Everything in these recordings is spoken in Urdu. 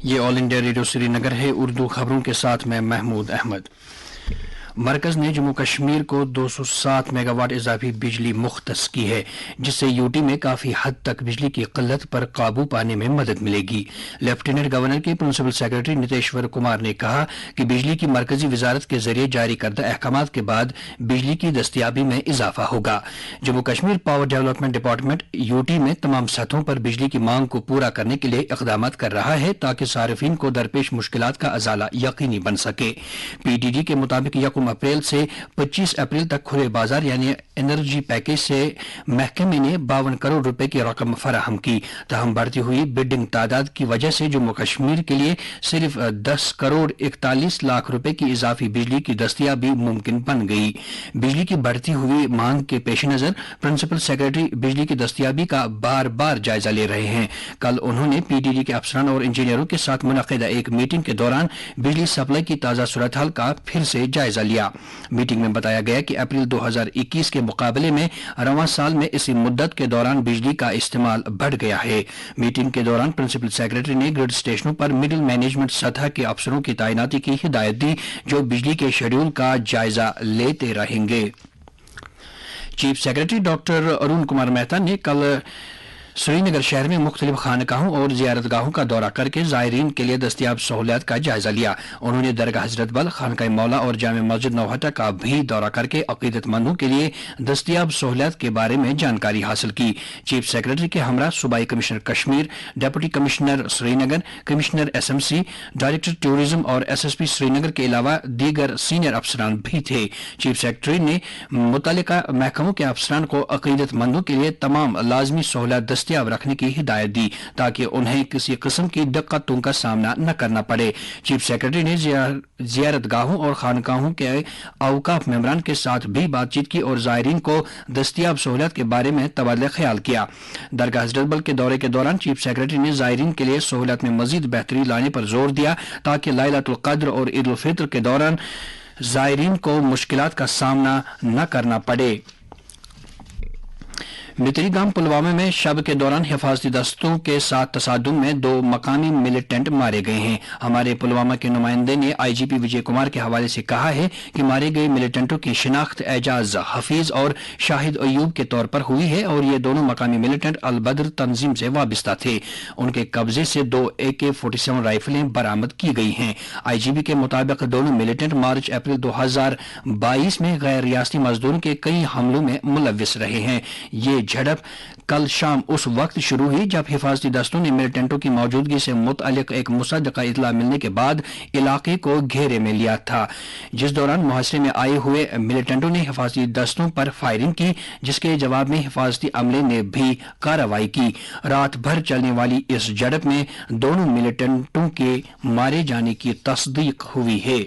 یہ آل انڈیا ریڈیو سری نگر ہے۔ اردو خبروں کے ساتھ میں محمود احمد۔ مرکز نے جموں کشمیر کو 207 میگا واٹ اضافی بجلی مختص کی ہے، جس سے یوٹی میں کافی حد تک بجلی کی قلت پر قابو پانے میں مدد ملے گی۔ لیفٹیننٹ گورنر کے پرنسپل سیکرٹری نتیشور کمار نے کہا کہ بجلی کی مرکزی وزارت کے ذریعے جاری کردہ احکامات کے بعد بجلی کی دستیابی میں اضافہ ہوگا۔ Jammu Kashmir power development department UT میں تمام سطحوں پر بجلی کی مانگ کو پورا کرنے کے لیے اقدامات کر رہا ہے تاکہ صارفین کو درپیش مشکلات کا ازالہ یقینی بن سکے۔ پی ڈی ڈی کے مطابق 1 اپریل سے 25 اپریل تک کھلے بازار یعنی انرجی پیکیج سے محکمے نے 52 کروڑ روپے کی رقم فراہم کی، تاہم بڑھتی ہوئی بڈنگ تعداد کی وجہ سے جموں کشمیر کے لیے صرف 10 کروڑ 41 لاکھ روپے کی اضافی بجلی کی دستیابی ممکن بن گئی۔ بجلی کی بڑھتی ہوئی مانگ کے پیش نظر پرنسپل سیکرٹری بجلی کی دستیابی کا بار بار جائزہ لے رہے ہیں۔ کل انہوں نے پی ڈی ڈی کے افسران اور انجینئروں کے ساتھ منعقدہ ایک میٹنگ کے دوران بجلی سپلائی کی تازہ صورتحال کا پھر سے جائزہ لیا۔ میٹنگ میں بتایا گیا کہ اپریل 2021 کے مقابلے میں رواں سال میں اسی مدت کے دوران بجلی کا استعمال بڑھ گیا ہے۔ میٹنگ کے دوران پرنسپل سیکرٹری نے گرڈ اسٹیشنوں پر مڈل مینجمنٹ سطح کے افسروں کی تعیناتی کی ہدایت دی جو بجلی کے شیڈول کا جائزہ لیتے رہیں گے۔ Chief secretary doctor Arun Kumar Mehta نے کل سری نگر شہر میں مختلف خانقاہوں اور زیارت گاہوں کا دورہ کر کے زائرین کے لیے دستیاب سہولیات کا جائزہ لیا۔ انہوں نے درگاہ حضرت بل، خانقاہ مولا اور جامع مسجد نوہٹا کا بھی دورہ کر کے عقیدت مندوں کے لیے دستیاب سہولیات کے بارے میں جانکاری حاصل کی۔ چیف سیکرٹری کے ہمراہ صوبائی commissioner Kashmir, deputy commissioner Srinagar, commissioner S M C, director tourism اور S S P Srinagar کے علاوہ دیگر سینئر افسران بھی تھے۔ چیف سیکرٹری نے متعلقہ محکموں کے افسران کو عقیدت مندوں کے لیے تمام لازمی سہولیات دستیاب رکھنے کی ہدایت دی تاکہ انہیں کسی قسم کی دقتوں کا سامنا نہ کرنا پڑے۔ چیف سیکرٹری نے زیارت گاہوں اور خانقاہوں کے اوقاف ممبران کے ساتھ بھی بات چیت کی اور زائرین کو دستیاب سہولیات کے بارے میں تبادلہ خیال کیا۔ درگاہ حضرت بل کے دورے کے دوران چیف سیکرٹری نے زائرین کے لیے سہولیات میں مزید بہتری لانے پر زور دیا تاکہ ليلة القدر اور عید الفطر کے دوران زائرین کو مشکلات کا سامنا نہ کرنا پڑے۔ متری گام پلوامہ میں شب کے دوران حفاظتی دستوں کے ساتھ تصادم میں 2 مقامی ملیٹنٹ مارے گئے ہیں۔ ہمارے پلوامہ کے نمائندے نے آئی جی پی وجے کمار کے حوالے سے کہا ہے کہ مارے گئے ملیٹنٹوں کی شناخت اعجاز حفیظ اور شاہد ایوب کے طور پر ہوئی ہے اور یہ دونوں مقامی ملیٹنٹ البدر تنظیم سے وابستہ تھے۔ ان کے قبضے سے 2 AK-47 رائفلیں برآمد کی گئی ہیں۔ آئی جی پی کے مطابق دونوں ملیٹنٹ مارچ اپریل 2022 میں غیر ریاستی مزدوروں کے کئی حملوں میں ملوث رہے ہیں۔ یہ جھڑپ کل شام اس وقت شروع ہوئی جب حفاظتی دستوں نے ملیٹنٹوں کی موجودگی سے متعلق ایک مصدقہ اطلاع ملنے کے بعد علاقے کو گھیرے میں لیا تھا، جس دوران محاصرے میں آئے ہوئے ملیٹنٹوں نے حفاظتی دستوں پر فائرنگ کی، جس کے جواب میں حفاظتی عملے نے بھی کارروائی کی۔ رات بھر چلنے والی اس جھڑپ میں دونوں ملیٹنٹوں کے مارے جانے کی تصدیق ہوئی ہے۔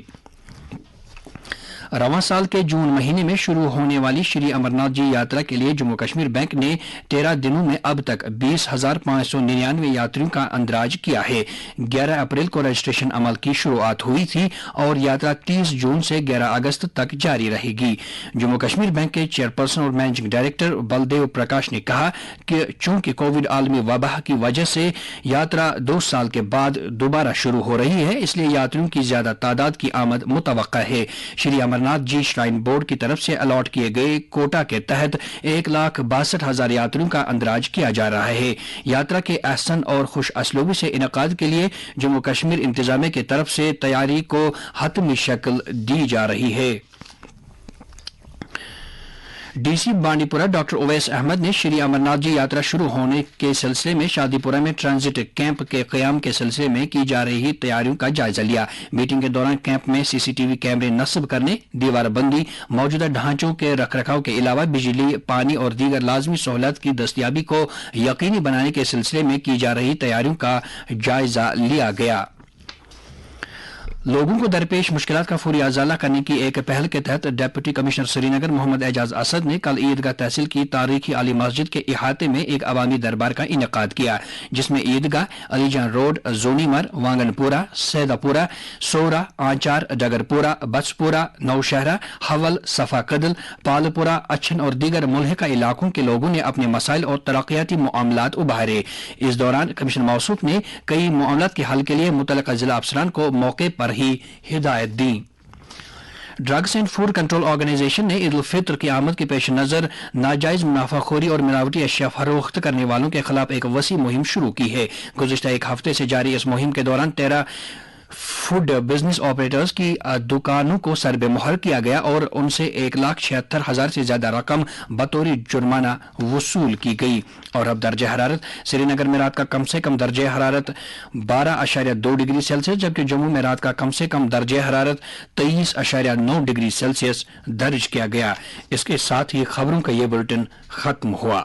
رواں سال کے جون مہینے میں شروع ہونے والی شری امرناتھ جی یاترا کے لیے جموں کشمیر بینک نے 13 دنوں میں اب تک 20,599 یاتریوں کا اندراج کیا ہے۔ 11 اپریل کو رجسٹریشن عمل کی شروعات ہوئی تھی اور یاترا 30 جون سے 11 اگست تک جاری رہے گی۔ جموں کشمیر بینک کے چیئرپرسن اور مینیجنگ ڈائریکٹر بلدیو پرکاش نے کہا کہ چونکہ کووڈ عالمی وبا کی وجہ سے یاترا 2 سال کے بعد دوبارہ شروع ہو رہی ہے، اس لیے یاتریوں کی زیادہ تعداد کی آمد متوقع ہے۔ شری امرناتھ جی شرائن بورڈ کی طرف سے الاٹ کیے گئے کوٹا کے تحت 1,62,000 یاتریوں کا اندراج کیا جا رہا ہے۔ یاترا کے احسن اور خوش اسلوبی سے انعقاد کے لیے جموں کشمیر انتظامیہ کی طرف سے تیاری کو حتمی شکل دی جا رہی ہے۔ ڈی سی بانڈی پورہ ڈاکٹر اویس احمد نے شری امرناتھ جی یاترا شروع ہونے کے سلسلے میں شادی پورہ میں ٹرانزٹ کیمپ کے قیام کے سلسلے میں کی جا رہی تیاریوں کا جائزہ لیا۔ میٹنگ کے دوران کیمپ میں CCTV کیمرے نصب کرنے، دیوار بندی، موجودہ ڈھانچوں کے رکھ رکھاؤ کے علاوہ بجلی، پانی اور دیگر لازمی سہولیات کی دستیابی کو یقینی بنانے کے سلسلے میں کی جا رہی تیاریوں کا جائزہ لیا گیا۔ لوگوں کو درپیش مشکلات کا فوری ازالہ کرنے کی ایک پہل کے تحت ڈپٹی کمشنر سری نگر محمد اعجاز اسد نے کل عیدگاہ تحصیل کی تاریخی علی مسجد کے احاطے میں ایک عوامی دربار کا انعقاد کیا، جس میں عیدگاہ، علی جان روڈ، زونیمر، وانگن پورہ، سیدہ پورہ، سورا، آنچار، ڈگر پورہ، بچ پورہ، نوشہرہ، حول، صفا قدل، پال پورہ، اچھن اور دیگر ملحقہ علاقوں کے لوگوں نے اپنے مسائل اور ترقیاتی معاملات ابھارے۔ اس دوران کمشنر موصوف نے کئی معاملات کے حل کے لیے متعلقہ ضلع افسران کو موقع پر ہی ہدایت دی۔ Drugs and food control organization نے عید الفطر کی آمد کے پیش نظر ناجائز منافع خوری اور ملاوٹی اشیاء فروخت کرنے والوں کے خلاف ایک وسیع مہم شروع کی ہے۔ گزشتہ ایک ہفتے سے جاری اس مہم کے دوران 13 فوڈ بزنس آپریٹرز کی دکانوں کو سربے مہر کیا گیا اور ان سے 1,76,000 سے زیادہ رقم بطور جرمانہ وصول کی گئی۔ اور اب درجہ حرارت: سری نگر میں رات کا کم سے کم درجہ حرارت 12.2 ڈگری سیلسیس، جبکہ جموں میں رات کا کم سے کم درجہ حرارت 23.9 ڈگری سیلسیس درج کیا گیا۔ اس کے ساتھ ہی خبروں کا یہ بلٹن ختم ہوا۔